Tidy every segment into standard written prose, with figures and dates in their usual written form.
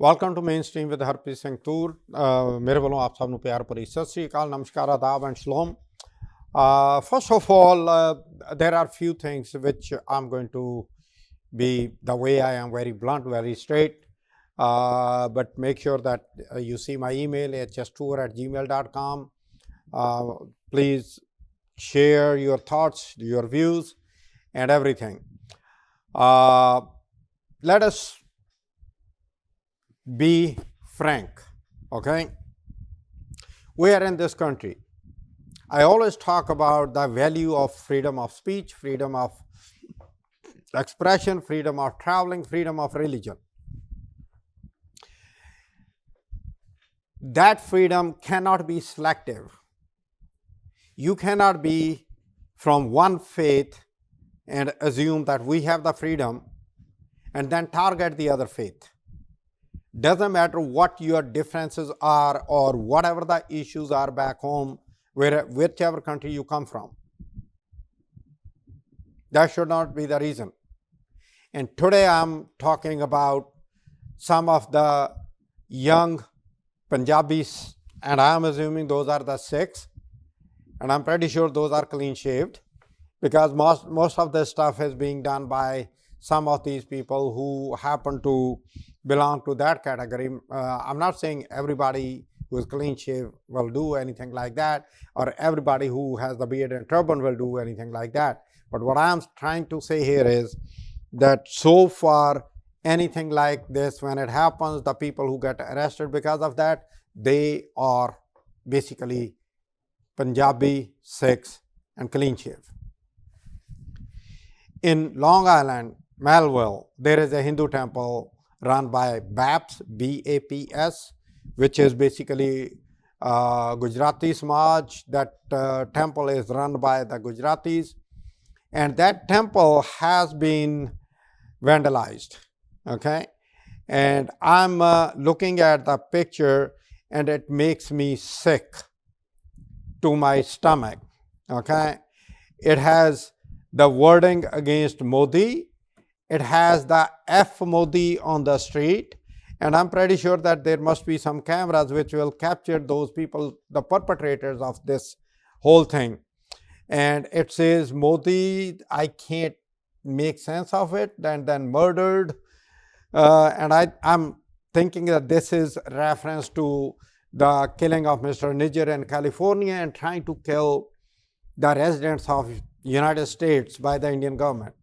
Welcome to mainstream with Harpreet Singh Toor ਮੇਰੇ ਵੱਲੋਂ ਆਪ ਸਭ ਨੂੰ ਪਿਆਰ ਭਰੀ ਸਤਿ ਸ੍ਰੀ ਅਕਾਲ, ਨਮਸਕਾਰ, ਆਦਾਬ and ਸ਼ਲੋਮ. First of all, there are few things which I'm going to be the way I am, very blunt, very straight. But make sure that you see my email hstour@gmail.com. Please share your thoughts, your views, and everything. Let us be frank, okay? We are in this country. I always talk about the value of freedom of speech, freedom of expression, freedom of traveling, freedom of religion. That freedom cannot be selective. You cannot be from one faith and assume that we have the freedom and then target the other faith. Doesn't matter what your differences are or whatever the issues are back home, whichever country you come from. That should not be the reason. And today I'm talking about some of the young Punjabis, and I'm assuming those are the Sikhs, and I'm pretty sure those are clean shaved, because most of this stuff is being done by some of these people who happen to belong to that category. I'm not saying everybody who is clean shaved will do anything like that, or everybody who has the beard and turban will do anything like that. But what I'm trying to say here is that so far, anything like this, when it happens, the people who get arrested because of that, they are basically Punjabi, Sikhs, and clean shave. In Long Island, Melville, there is a Hindu temple run by BAPS, B-A-P-S, which is basically Gujarati Samaj. That temple is run by the Gujaratis, and that temple has been vandalized, okay? And I'm looking at the picture and it makes me sick to my stomach, okay? It has the wording against Modi. It has the F Modi on the street, and I'm pretty sure that there must be some cameras which will capture those people, the perpetrators of this whole thing. And it says Modi, I can't make sense of it, and then murdered. And I'm thinking that this is reference to the killing of Mr. Niger in California and trying to kill the residents of United States by the Indian government.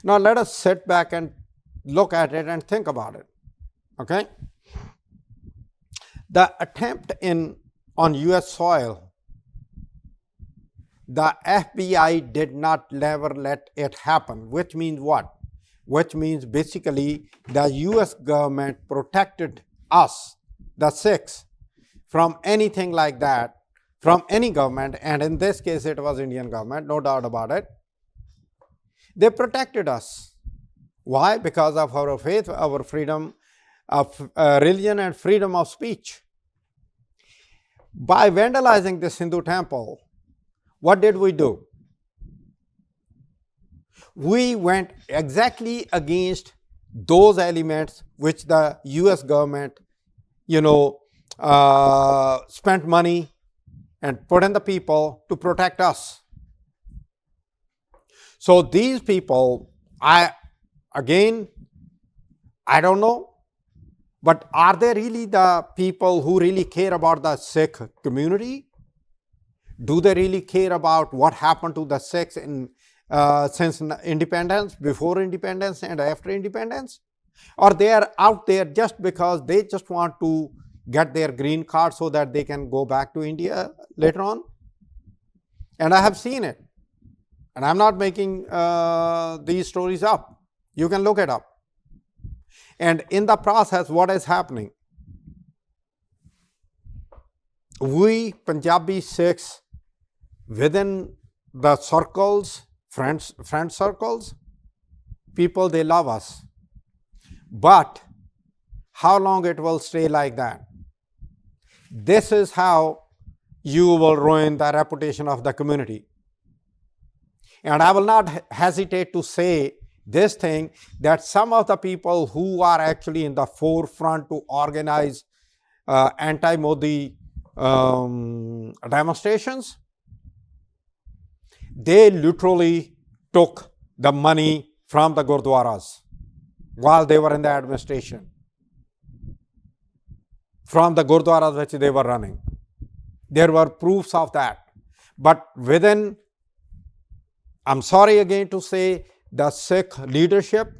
Now let us sit back and look at it and think about it, okay? The attempt on US soil, the FBI did not never let it happen, which means what? Which means basically the US government protected us, the Sikhs, from anything like that, from any government, and in this case it was Indian government, no doubt about it. They protected us. Why? Because of our faith, our freedom of religion, and freedom of speech. By vandalizing this Hindu temple, what did we do? We went exactly against those elements which the US government, spent money and put in the people to protect us. So these people, I don't know, but are they really the people who really care about the Sikh community? Do they really care about what happened to the Sikhs since independence, before independence, and after independence? Or they are out there just because they just want to get their green card so that they can go back to India later on? And I have seen it. And I'm not making these stories up. You can look it up. And in the process, what is happening? We Punjabi Sikhs, within the circles, friend circles, people, they love us. But how long it will stay like that? This is how you will ruin the reputation of the community. And I will not hesitate to say this thing that some of the people who are actually in the forefront to organize anti-Modi demonstrations, they literally took the money from the gurdwaras while they were in the administration, from the gurdwaras which they were running. There were proofs of that. But within, I'm sorry again to say, the Sikh leadership,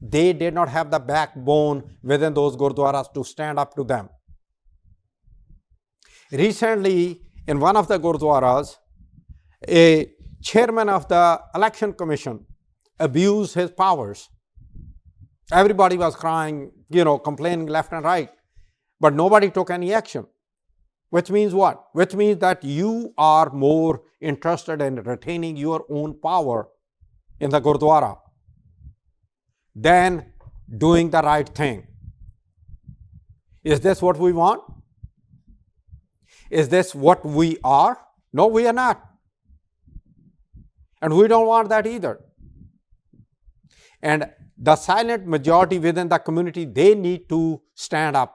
they did not have the backbone within those gurdwaras to stand up to them. Recently, in one of the gurdwaras, a chairman of the election commission abused his powers. Everybody was crying, complaining left and right, but nobody took any action. Which means what? Which means that you are more interested in retaining your own power in the Gurdwara than doing the right thing. Is this what we want? Is this what we are? No, we are not. And we don't want that either. And the silent majority within the community, they need to stand up.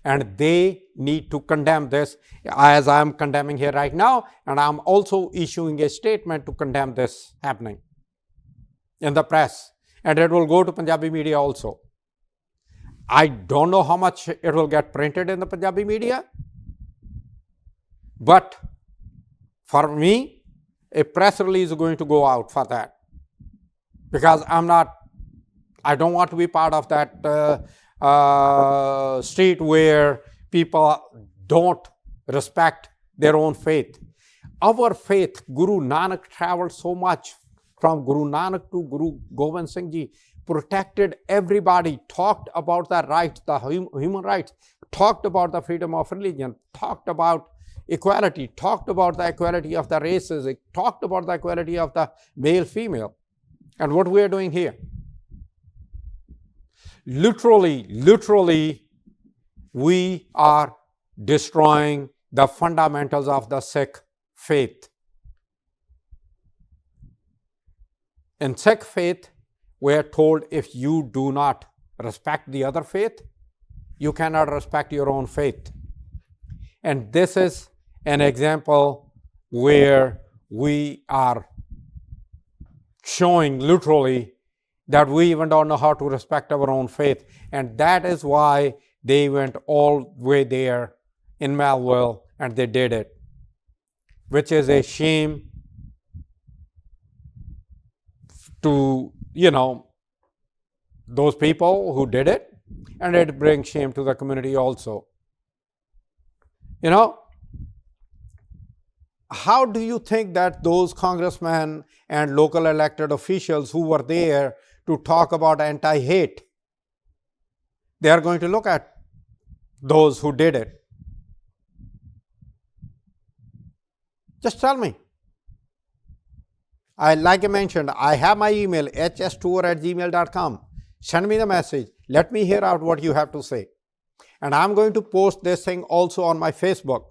And they need to condemn this, as I am condemning here right now. And I'm also issuing a statement to condemn this happening in the press. And it will go to Punjabi media also. I don't know how much it will get printed in the Punjabi media. But for me, a press release is going to go out for that. Because I don't want to be part of that street where people don't respect their own faith. Our faith, Guru Nanak traveled so much from Guru Nanak to Guru Gobind Singh Ji, protected everybody, talked about the rights, the human rights, talked about the freedom of religion, talked about equality, talked about the equality of the races, talked about the equality of the male-female. And what we are doing here? Literally, we are destroying the fundamentals of the Sikh faith. In Sikh faith, we are told if you do not respect the other faith, you cannot respect your own faith. And this is an example where we are showing literally that we even don't know how to respect our own faith. And that is why they went all the way there in Melville and they did it, which is a shame to, those people who did it, and it brings shame to the community also. How do you think that those congressmen and local elected officials who were there to talk about anti-hate, they are going to look at those who did it? Just tell me. Like I mentioned, I have my email, hstour@gmail.com. Send me the message. Let me hear out what you have to say. And I'm going to post this thing also on my Facebook,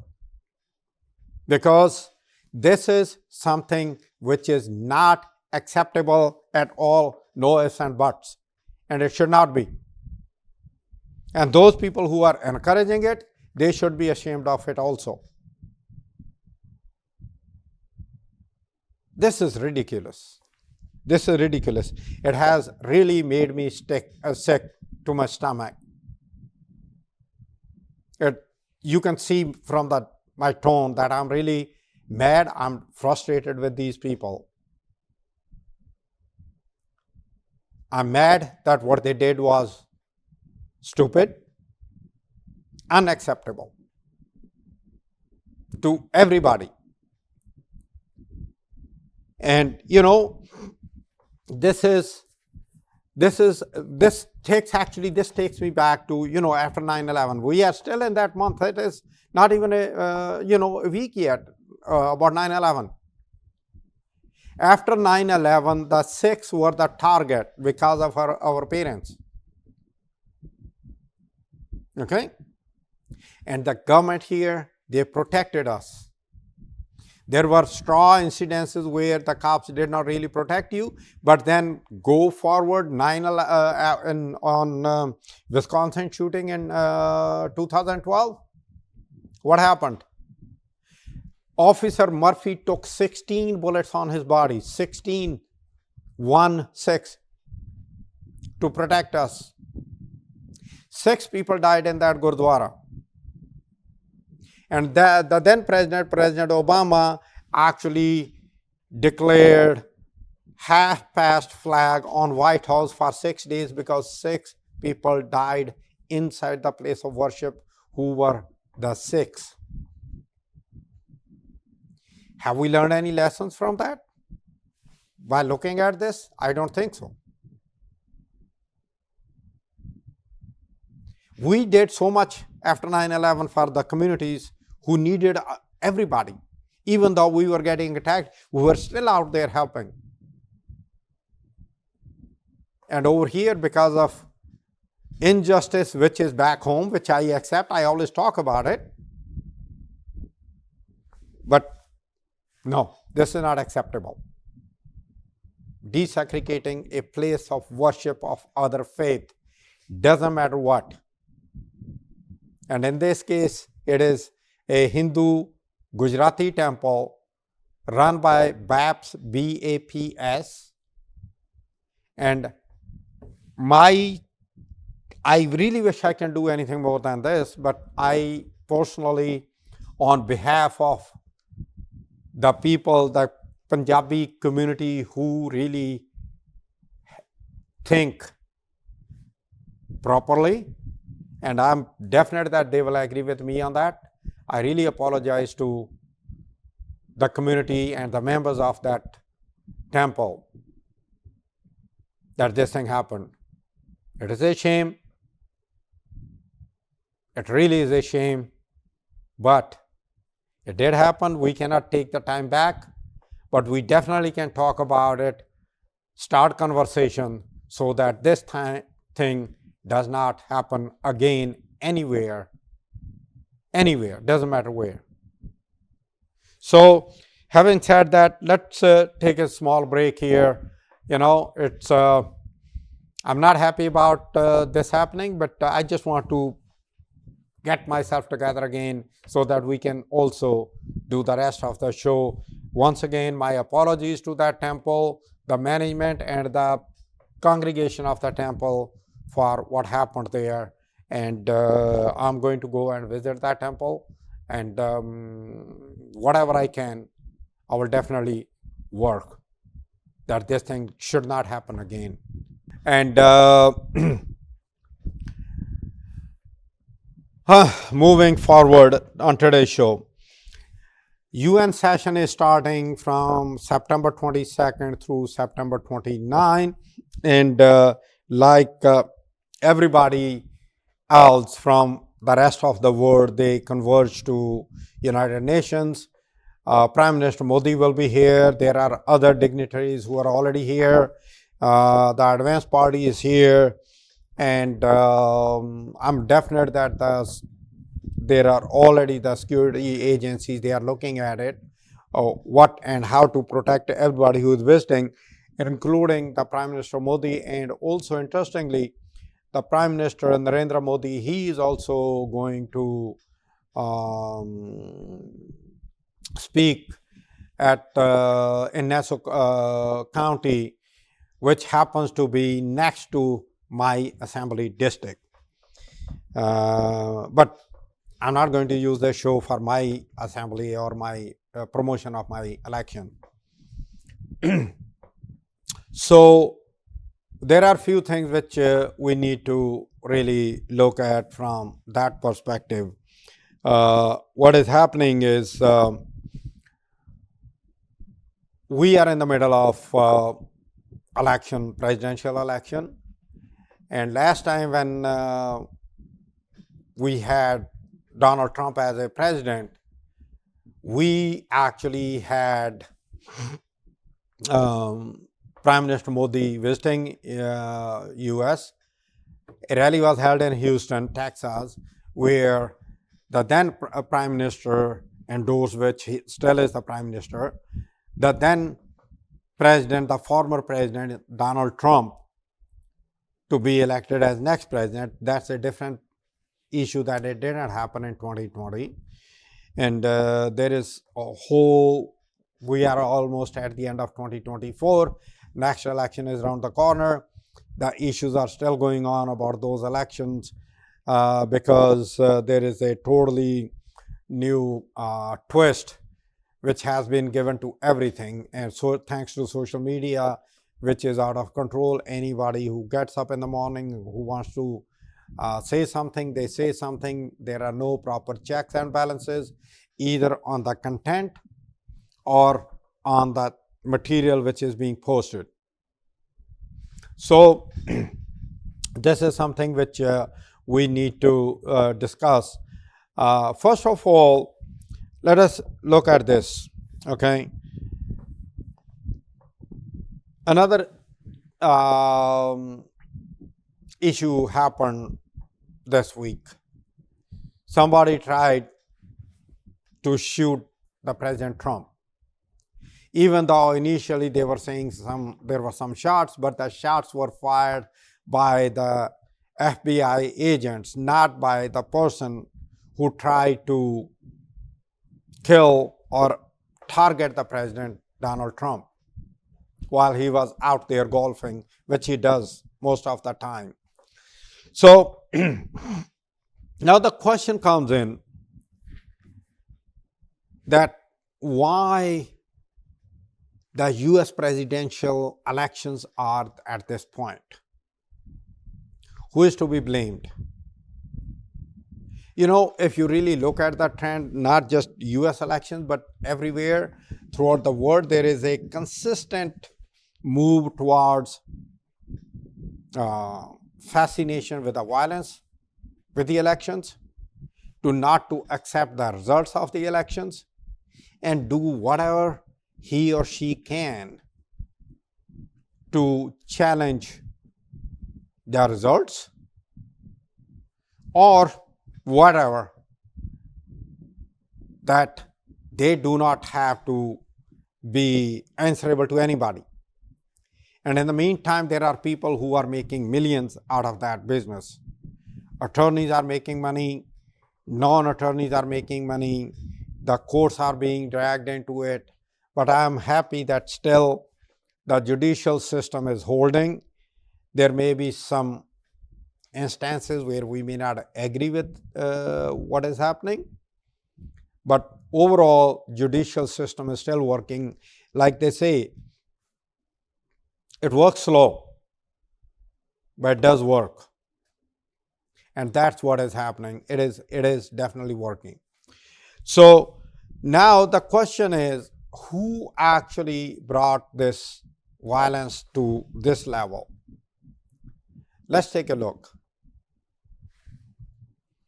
because this is something which is not acceptable at all, no ifs and buts, and it should not be. And those people who are encouraging it, they should be ashamed of it also. This is ridiculous. This is ridiculous. It has really made me sick to my stomach. You can see from my tone that I'm really mad. I'm frustrated with these people. I'm mad that what they did was stupid, unacceptable to everybody. And this takes me back to, after 9/11. We are still in that month. It is not even a week yet about 9/11. After 9/11, the Sikhs were the target because of our parents. Okay? And the government here, they protected us. There were straw incidences where the cops did not really protect you, but then go forward on Wisconsin shooting in 2012. What happened? Officer Murphy took 16 bullets on his body, 16, 1-6, to protect us. 6 people died in that Gurdwara. And the then President Obama, actually declared half-mast flag on White House for 6 days because 6 people died inside the place of worship who were the Sikhs. Have we learned any lessons from that? By looking at this, I don't think so. We did so much after 9/11 for the communities who needed everybody. Even though we were getting attacked, we were still out there helping. And over here, because of injustice, which is back home, which I accept, I always talk about it. But no, this is not acceptable. Desegregating a place of worship of other faith, doesn't matter what. And in this case, it is a Hindu Gujarati temple run by BAPS, B-A-P-S. And I really wish I can do anything more than this, but I personally, on behalf of the people, the Punjabi community who really think properly, and I'm definite that they will agree with me on that, I really apologize to the community and the members of that temple that this thing happened. It is a shame. It really is a shame, but it did happen. We cannot take the time back, but we definitely can talk about it, start conversation so that this thing does not happen again anywhere, doesn't matter where. So having said that, let's take a small break here. It's I'm not happy about this happening, but I just want to get myself together again so that we can also do the rest of the show. Once again, my apologies to that temple, the management and the congregation of the temple for what happened there. And I'm going to go and visit that temple, and whatever I can, I will definitely work that this thing should not happen again. And moving forward on today's show, UN session is starting from September 22nd through September 29, and like everybody else from the rest of the world, they converge to United Nations. Prime Minister Modi will be here. There are other dignitaries who are already here. The Advanced Party is here, and I'm definite that there are already the security agencies, they are looking at it, what and how to protect everybody who is visiting, including the Prime Minister Modi. And also, interestingly, the Prime Minister Narendra Modi, he is also going to speak at in Nassau County, which happens to be next to my assembly district. But I'm not going to use the show for my assembly or my promotion of my election. So there are few things which we need to really look at from that perspective. What is happening is we are in the middle of election, presidential election, and last time when we had Donald Trump as a president, we actually had Prime Minister Modi visiting US. A rally was held in Houston, Texas, where the then Prime Minister endorsed, which he still is the prime minister, the then president, the former president Donald Trump, to be elected as next president. That's a different issue that it didn't happen in 2020. And there is a whole, we are almost at the end of 2024. Next election is around the corner. The issues are still going on about those elections because there is a totally new twist which has been given to everything. And so thanks to social media, which is out of control, anybody who gets up in the morning, who wants to say something, they say something. There are no proper checks and balances, either on the content or on the material which is being posted. So this is something which we need to discuss. First of all, let us look at this. Okay. Another issue happened this week. Somebody tried to shoot the President Trump. Even though initially they were saying there were some shots, but the shots were fired by the FBI agents, not by the person who tried to kill or target the President Donald Trump while he was out there golfing, which he does most of the time. So now the question comes in that why the US presidential elections are at this point. Who is to be blamed? You know, if you really look at the trend, not just US elections, but everywhere throughout the world, there is a consistent move towards fascination with the violence with the elections, to not to accept the results of the elections, and do whatever he or she can to challenge the results or whatever, that they do not have to be answerable to anybody. And in the meantime, there are people who are making millions out of that business. Attorneys are making money, non-attorneys are making money, the courts are being dragged into it. But I am happy that still the judicial system is holding. There may be some instances where we may not agree with what is happening, but overall judicial system is still working. Like they say, it works slow, but it does work. And that's what is happening. It is definitely working. So now the question is, who actually brought this violence to this level? Let's take a look.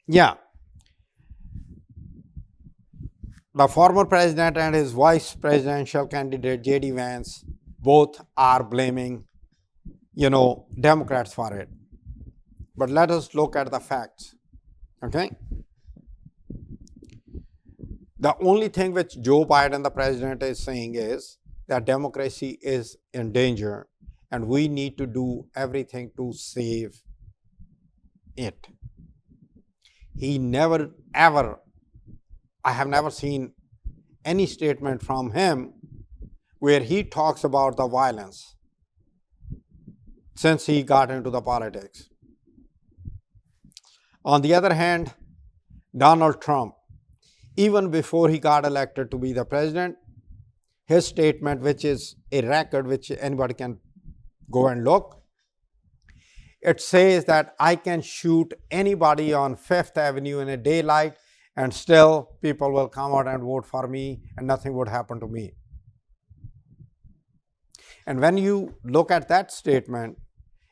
Yeah. The former president and his vice presidential candidate, J.D. Vance, both are blaming, Democrats for it. But let us look at the facts. Okay? The only thing which Joe Biden, the president, is saying is that democracy is in danger and we need to do everything to save it. He never, ever, I have never seen any statement from him where he talks about the violence since he got into the politics. On the other hand, Donald Trump, even before he got elected to be the president, his statement, which is a record which anybody can go and look, it says that I can shoot anybody on Fifth Avenue in a daylight and still people will come out and vote for me and nothing would happen to me. And when you look at that statement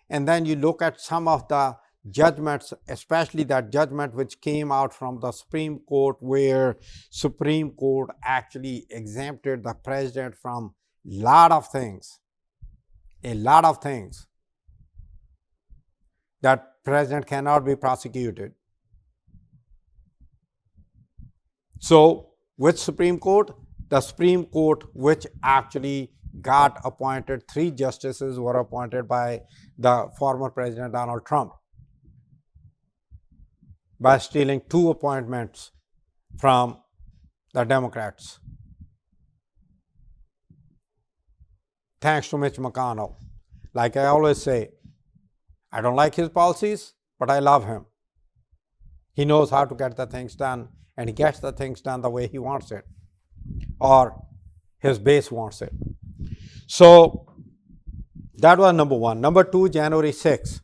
and then you look at some of the judgments, especially that judgment which came out from the Supreme Court, where Supreme Court actually exempted the president from a lot of things, that president cannot be prosecuted. So Which Supreme Court? The Supreme Court which actually got appointed, 3 justices were appointed by the former President Donald Trump by stealing 2 appointments from the Democrats. Thanks to Mitch McConnell. Like I always say, I don't like his policies, but I love him. He knows how to get the things done, and he gets the things done the way he wants it, or his base wants it. So that was number 1. Number 2, January 6th.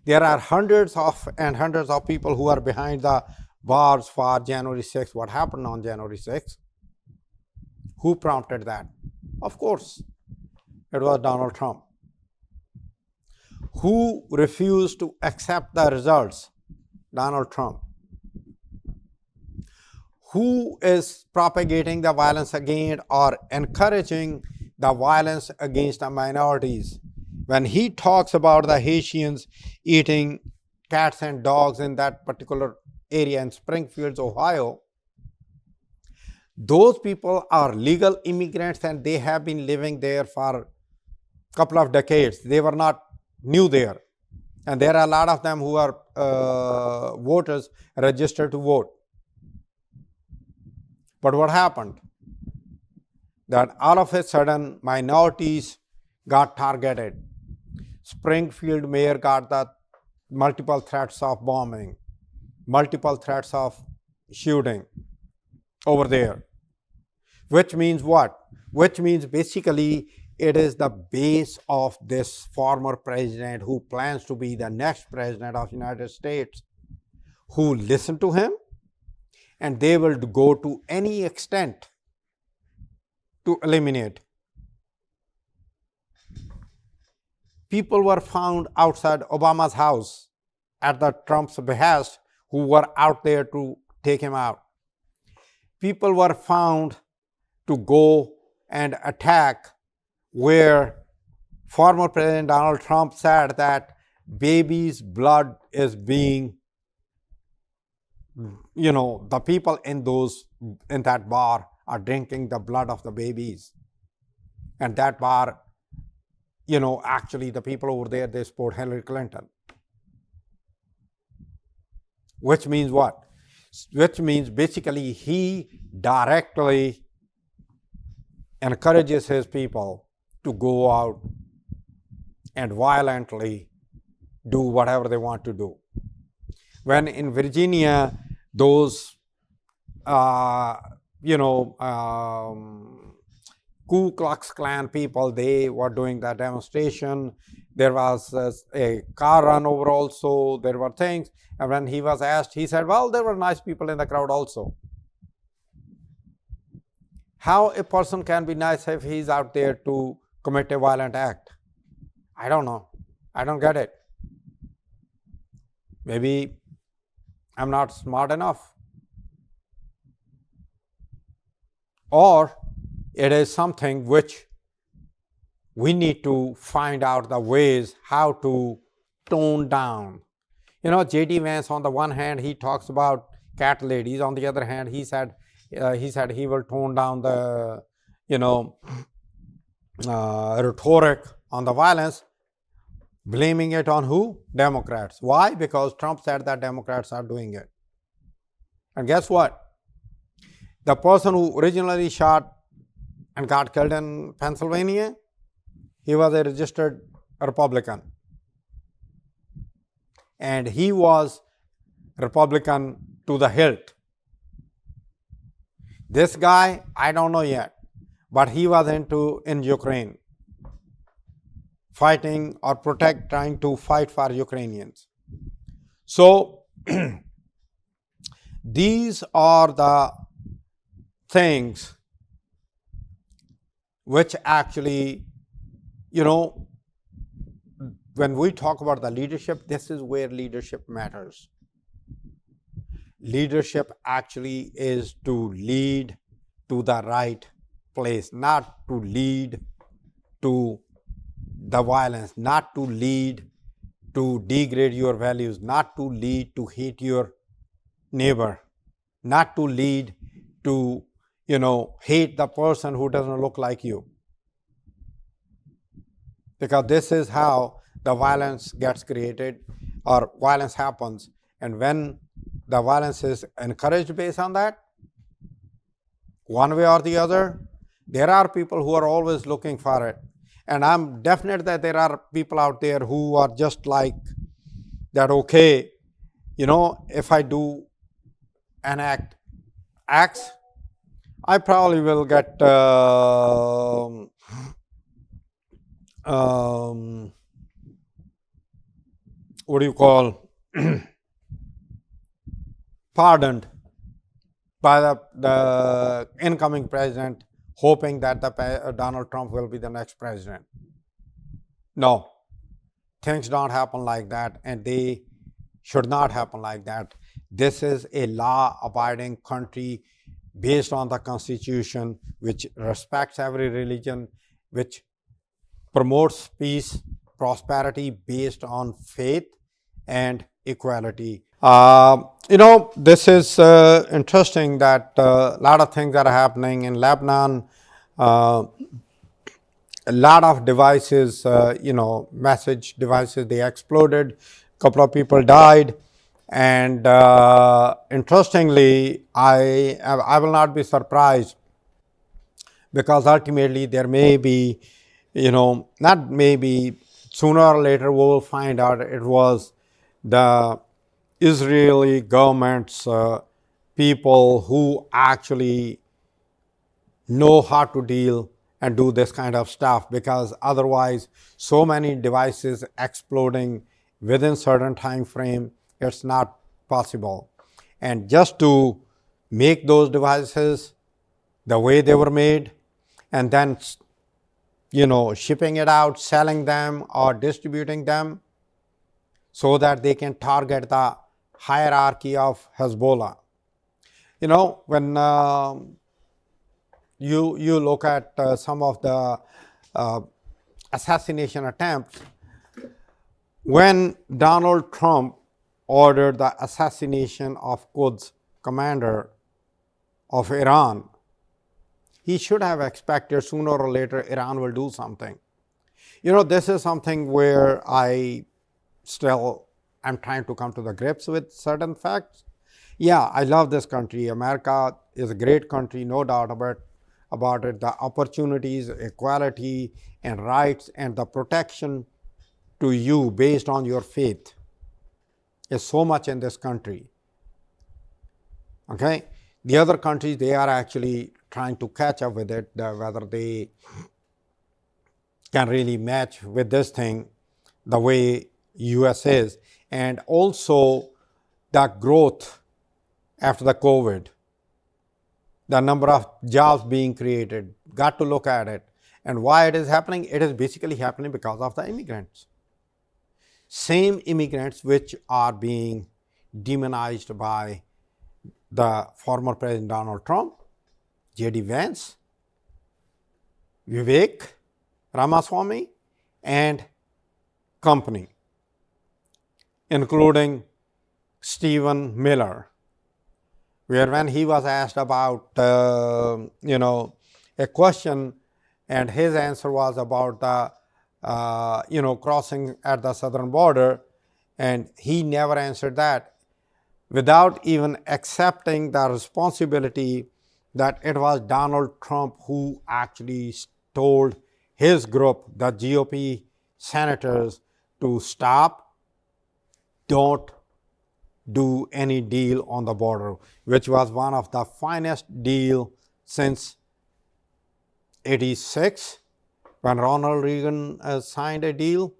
There are hundreds of people who are behind the bars for January 6th. What happened on January 6th? Who prompted that? Of course, it was Donald Trump. Who refused to accept the results? Donald Trump. Who is propagating the violence against or encouraging the violence against the minorities? When he talks about the Haitians eating cats and dogs in that particular area in Springfield, Ohio, those people are legal immigrants and they have been living there for a couple of decades. They were not new there. And there are a lot of them who are voters registered to vote. But what happened? That all of a sudden minorities got targeted. Springfield mayor got the multiple threats of bombing, multiple threats of shooting over there. Which means what? Which means basically it is the base of this former president who plans to be the next president of the United States, who listen to him, and they will go to any extent to eliminate. People were found outside Obama's house at the Trump's behest who were out there to take him out. People were found to go and attack where former President Donald Trump said that babies' blood is being, the people in that bar are drinking the blood of the babies. And that bar, actually the people over there, they support Hillary Clinton. Which means what? Which means basically he directly encourages his people to go out and violently do whatever they want to do. When in Virginia, those, Ku Klux Klan people, they were doing that demonstration. There was a car run over also. There were things. And when he was asked, he said, well, there were nice people in the crowd also. How a person can be nice if he's out there to commit a violent act? I don't know. I don't get it. Maybe I'm not smart enough. Or it is something which we need to find out the ways how to tone down. J.D. Vance, on the one hand, he talks about cat ladies. On the other hand, he said he will tone down the, rhetoric on the violence, blaming it on who? Democrats. Why? Because Trump said that Democrats are doing it. And guess what? The person who originally shot and got killed in Pennsylvania, he was a registered Republican. And he was Republican to the hilt. This guy, I don't know yet, but he was in Ukraine, fighting or trying to fight for Ukrainians. So these are the things which actually, when we talk about the leadership, this is where leadership matters. Leadership actually is to lead to the right place, not to lead to the violence, not to lead to degrade your values, not to lead to hate your neighbor, not to lead to, hate the person who doesn't look like you. Because this is how the violence gets created or violence happens. And when the violence is encouraged based on that, one way or the other, there are people who are always looking for it. And I'm definite that there are people out there who are just like that, okay, if I do an act X, I probably will get what do you call pardoned by the incoming president, hoping that Donald Trump will be the next president. No, things don't happen like that, and they should not happen like that. This is a law-abiding country based on the Constitution, which respects every religion, which promotes peace, prosperity based on faith and equality. This is interesting that a lot of things are happening in Lebanon. A lot of devices, message devices, they exploded. A couple of people died. And interestingly, I will not be surprised, because ultimately there may be, not maybe, sooner or later we will find out it was the Israeli government's people who actually know how to deal and do this kind of stuff, because otherwise so many devices exploding within certain time frame, it's not possible. And just to make those devices the way they were made, and then shipping it out, selling them or distributing them so that they can target the hierarchy of Hezbollah. When you look at some of the assassination attempts, when Donald Trump ordered the assassination of Quds commander of Iran, he should have expected sooner or later Iran will do something. This is something where I still am trying to come to the grips with certain facts. Yeah, I love this country. America is a great country, no doubt about it. The opportunities, equality, and rights, and the protection to you based on your faith is so much in this country. Okay? The other countries, they are actually trying to catch up with it, whether they can really match with this thing the way US is. And also the growth after the COVID, the number of jobs being created, got to look at it. And why it is happening? It is basically happening because of the immigrants. Same immigrants which are being demonized by the former President Donald Trump, J.D. Vance, Vivek Ramaswamy, and company, including Stephen Miller, where when he was asked about, a question, and his answer was about the, crossing at the southern border, and he never answered that without even accepting the responsibility that it was Donald Trump who actually told his group, the GOP senators, to stop, don't do any deal on the border, which was one of the finest deal since 86, when Ronald Reagan signed a deal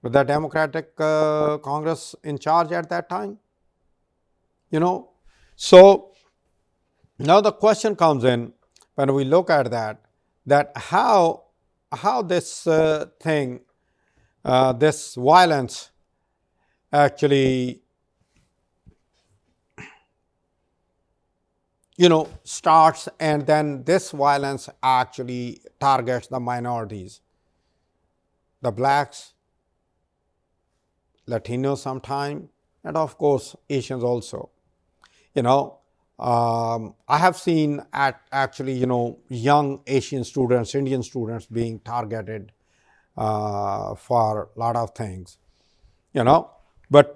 with the Democratic Congress in charge at that time. So now the question comes in when we look at that how this thing, this violence actually starts, and then this violence actually targets the minorities, the blacks, Latinos sometime, and of course Asians also. I have seen actually, young Asian students, Indian students being targeted for a lot of things, But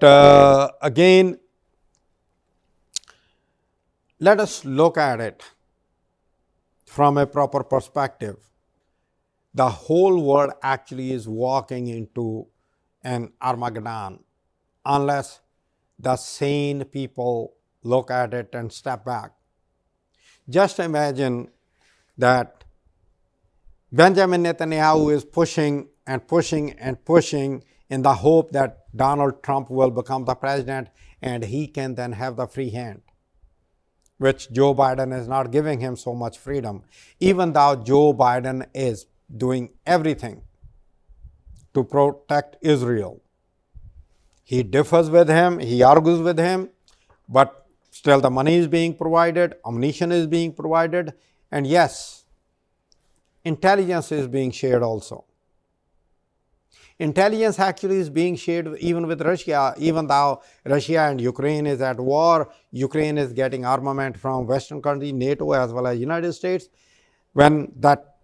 again, let us look at it from a proper perspective. The whole world actually is walking into an Armageddon unless the sane people look at it and step back. Just imagine that Benjamin Netanyahu is pushing and pushing and pushing in the hope that Donald Trump will become the president and he can then have the free hand, which Joe Biden is not giving him so much freedom, even though Joe Biden is doing everything to protect Israel. He differs with him, he argues with him, but still the money is being provided, ammunition is being provided, and yes, intelligence is being shared also. Intelligence actually is being shared even with Russia, even though Russia and Ukraine is at war. Ukraine is getting armament from Western countries, NATO as well as United States. When that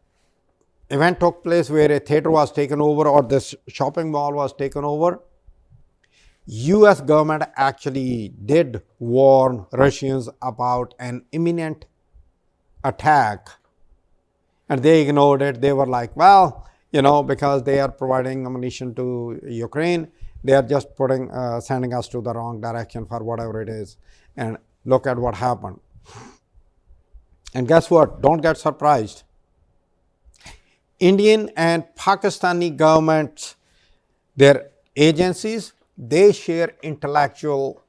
event took place where a theater was taken over or this shopping mall was taken over, US government actually did warn Russians about an imminent attack, and they ignored it. They were like, well, because they are providing ammunition to Ukraine, they are just sending us to the wrong direction for whatever it is. And look at what happened. And guess what? Don't get surprised. Indian and Pakistani governments, their agencies, they share intellectual,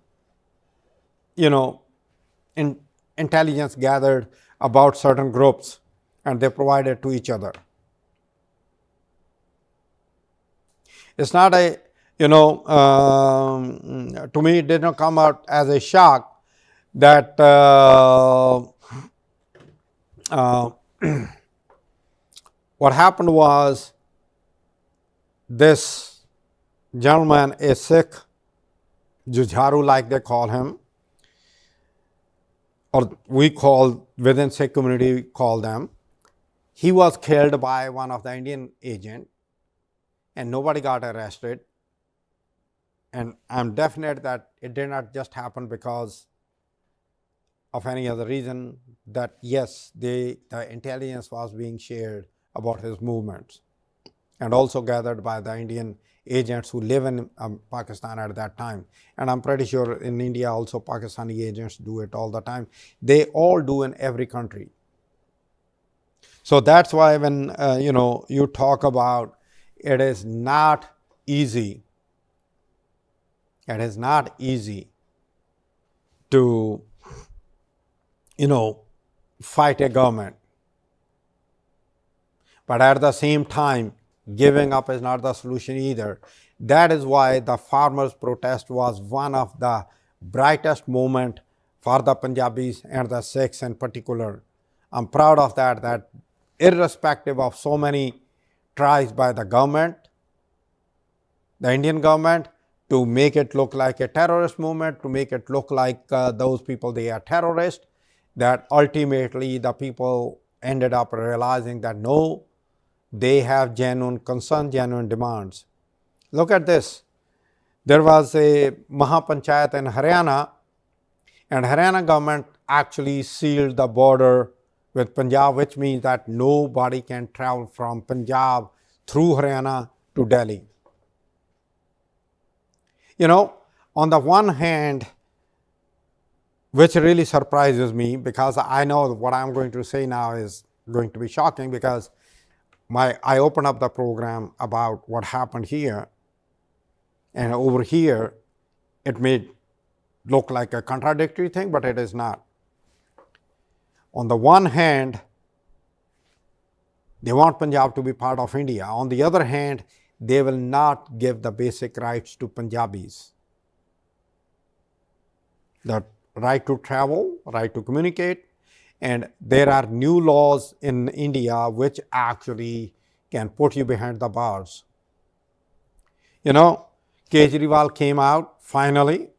intelligence gathered about certain groups, and they provide it to each other. It's not to me, it did not come out as a shock that what happened was this gentleman, a Sikh, Jujharu like they call him, or we call within Sikh community, we call them. He was killed by one of the Indian agent, and nobody got arrested. And I'm definite that it did not just happen because of any other reason, that yes, the intelligence was being shared about his movements and also gathered by the Indian agents who live in Pakistan at that time. And I'm pretty sure in India also Pakistani agents do it all the time. They all do in every country. So that's why when you talk about it is not easy. It is not easy to fight a government. But at the same time, giving up is not the solution either. That is why the farmers' protest was one of the brightest moments for the Punjabis and the Sikhs in particular. I'm proud of that irrespective of so many tries by the government, the Indian government, to make it look like a terrorist movement, to make it look like those people, they are terrorists, that ultimately the people ended up realizing that no, they have genuine concern, genuine demands. Look at this. There was a Mahapanchayat in Haryana, and Haryana government actually sealed the border with Punjab, which means that nobody can travel from Punjab through Haryana to Delhi. On the one hand, which really surprises me, because I know what I'm going to say now is going to be shocking, because I opened up the program about what happened here, and over here it may look like a contradictory thing, but it is not. On the one hand, they want Punjab to be part of India. On the other hand, they will not give the basic rights to Punjabis. The right to travel, right to communicate, and there are new laws in India which actually can put you behind the bars. Kejriwal came out finally,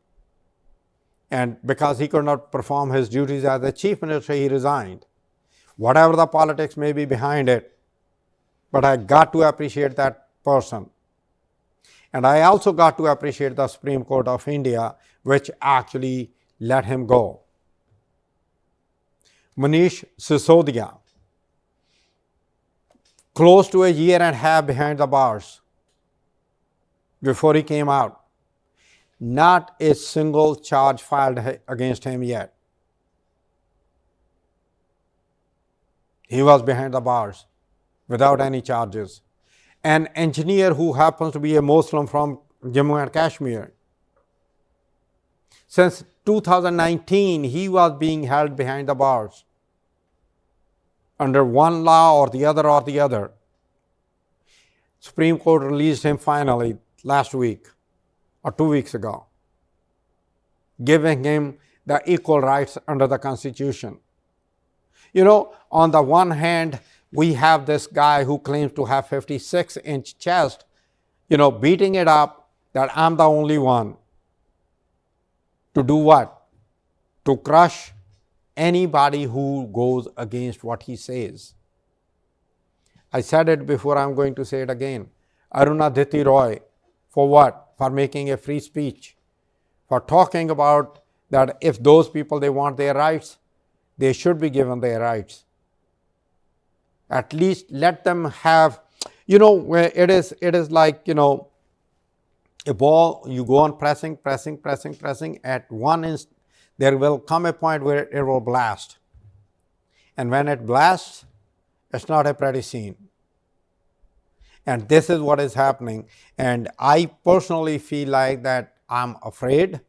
And because he could not perform his duties as the chief minister, he resigned. Whatever the politics may be behind it, but I got to appreciate that person. And I also got to appreciate the Supreme Court of India, which actually let him go. Manish Sisodia, close to a year and a half behind the bars before he came out. Not a single charge filed against him yet. He was behind the bars without any charges. An engineer who happens to be a Muslim from Jammu and Kashmir. Since 2019, he was being held behind the bars under one law or the other. Supreme Court released him finally last week or 2 weeks ago, giving him the equal rights under the Constitution. You know, on the one hand, we have this guy who claims to have 56-inch chest, beating it up that I'm the only one. To do what? To crush anybody who goes against what he says. I said it before, I'm going to say it again. Arundhati Roy, for what? For making a free speech, for talking about that if those people, they want their rights, they should be given their rights. At least let them have, where it is like, a ball, you go on pressing. At one instant, there will come a point where it will blast. And when it blasts, it's not a pretty scene. And this is what is happening. And I personally feel like that I'm afraid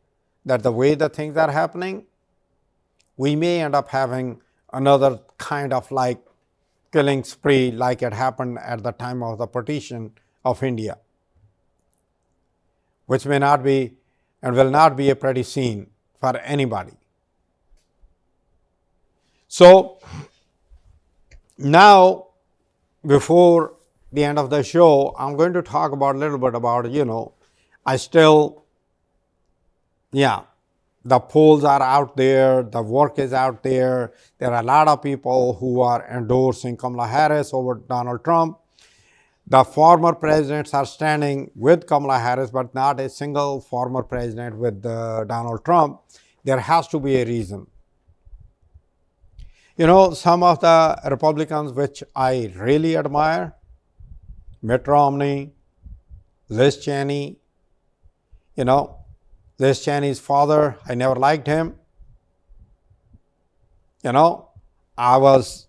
that the way the things are happening, we may end up having another kind of like killing spree like it happened at the time of the partition of India, which may not be and will not be a pretty scene for anybody. So now, before the end of the show, I'm going to talk about a little bit about, the polls are out there, the work is out there. There are a lot of people who are endorsing Kamala Harris over Donald Trump. The former presidents are standing with Kamala Harris, but not a single former president with Donald Trump. There has to be a reason. Some of the Republicans which I really admire, Mitt Romney, Liz Cheney, Liz Cheney's father, I never liked him. I was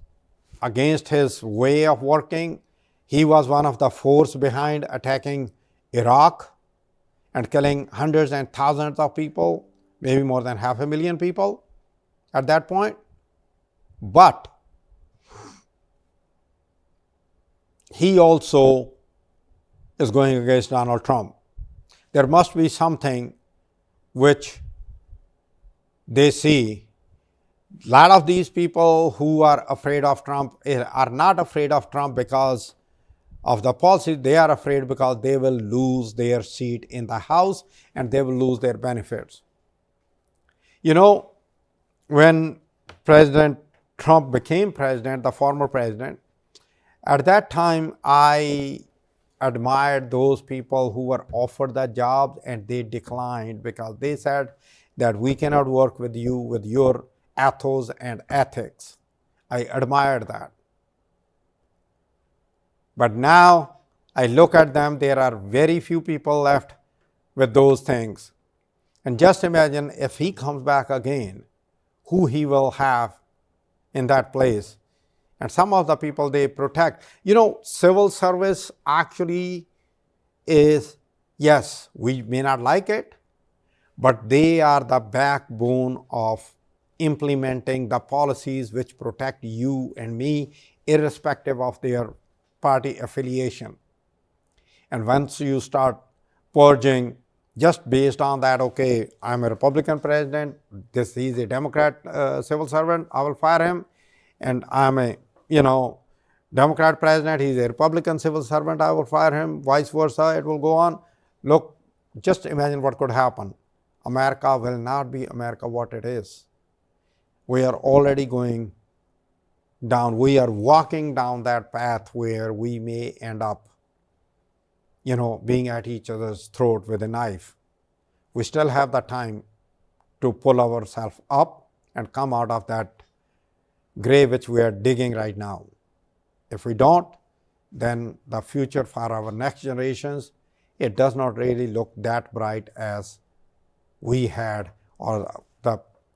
against his way of working. He was one of the force behind attacking Iraq and killing hundreds and thousands of people, maybe more than 500,000 people at that point. But he also is going against Donald Trump. There must be something which they see. A lot of these people who are afraid of Trump are not afraid of Trump because of the policy. They are afraid because they will lose their seat in the House and they will lose their benefits. When President Trump became president, the former president, at that time I admired those people who were offered the job and they declined because they said that we cannot work with you with your ethos and ethics. I admired that. But now I look at them, there are very few people left with those things. And just imagine if he comes back again, who he will have in that place. And some of the people they protect. Civil service actually is, yes, we may not like it, but they are the backbone of implementing the policies which protect you and me, irrespective of their party affiliation. And once you start purging just based on that, okay, I'm a Republican president, he's a Democrat civil servant, I will fire him, and I'm a Democrat president, he's a Republican civil servant, I will fire him, vice versa, it will go on. Look, just imagine what could happen. America will not be America what it is. We are already going down, we are walking down that path where we may end up, being at each other's throat with a knife. We still have the time to pull ourselves up and come out of that grave which we are digging right now. If we don't, then the future for our next generations, it does not really look that bright as we had, or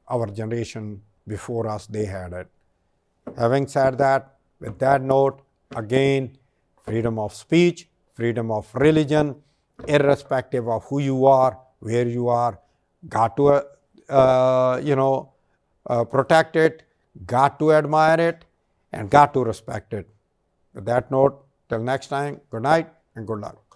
our generation before us, they had it. Having said that, with that note, again, freedom of speech, freedom of religion, irrespective of who you are, where you are, got to protect it, got to admire it, and got to respect it. With that note, till next time, good night and good luck.